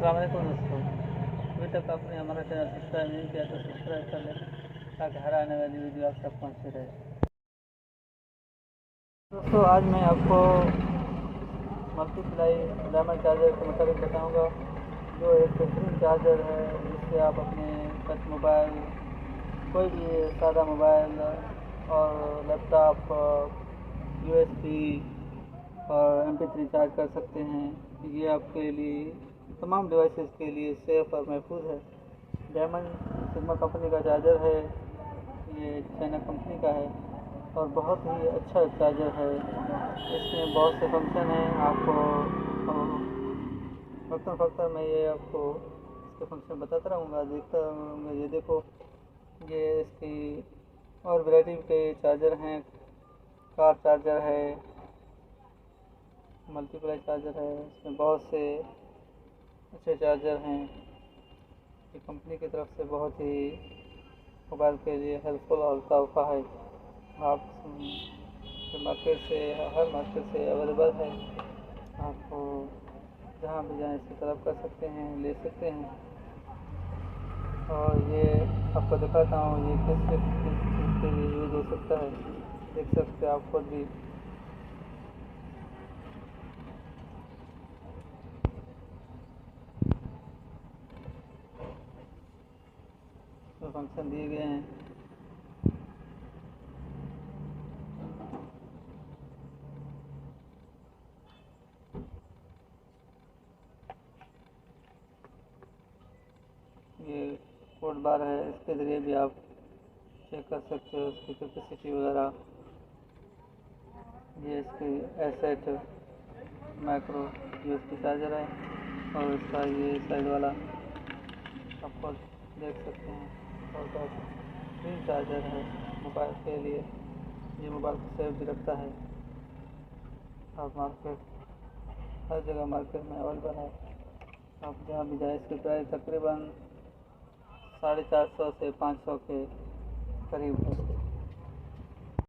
अस्सलाम वालेकुम दोस्तों। अभी तक आपने हमारा चैनल सब्सक्राइब नहीं किया तो सब्सक्राइब कर लें ताकि हर आने वाली वीडियो आप तक पहुँचती रहे। दोस्तों आज मैं आपको मल्टीप्लाई डायमंड चार्जर के मुताबिक बताऊंगा, जो एक बेहतरीन चार्जर है जिससे आप अपने टच मोबाइल, कोई भी सादा मोबाइल और लैपटॉप, USB और MP3 चार्ज कर सकते हैं। ये आपके लिए तमाम डिवाइसेस के लिए सेफ़ और महफूज है। डायमंड सिग्मा कंपनी का चार्जर है, ये चाइना कंपनी का है और बहुत ही अच्छा चार्जर है। इसमें बहुत से फंक्शन हैं, आपको वक्तन फ़क्तन मैं ये आपको इसके फंक्शन बताता रहूँगा, देखता रहूँगा। ये देखो, ये इसकी और वैरायटी के चार्जर हैं। कार चार्जर है, मल्टीप्लाई चार्जर है, इसमें बहुत से अच्छे चार्जर हैं। ये कंपनी की तरफ से बहुत ही मोबाइल के लिए हेल्पफुल और तोहफा है। आप मार्केट से, हर मार्केट से अवेलेबल है। आपको जहाँ भी जाएँ इससे तलब कर सकते हैं, ले सकते हैं। और ये आपको दिखाता हूँ ये किस चीज़ के लिए यूज़ हो सकता है, देख सकते हैं आप खुद भी। तो फंक्शन दिए गए हैं। ये कोड बार है, इसके ज़रिए भी आप चेक कर सकते हो उसकी कैपेसिटी वगैरह। ये इसकी एसेट माइक्रो USB चार्जर है और इसका ये साइड वाला आप देख सकते हैं। और बेहतरीन चार्जर है मोबाइल के लिए। ये मोबाइल को सेफ भी रखता है। और मार्केट, हर जगह मार्केट में अवेलेबल है। आप जहाँ भी जाए इसकी प्राइस तकरीबन 450 से 500 के करीब है।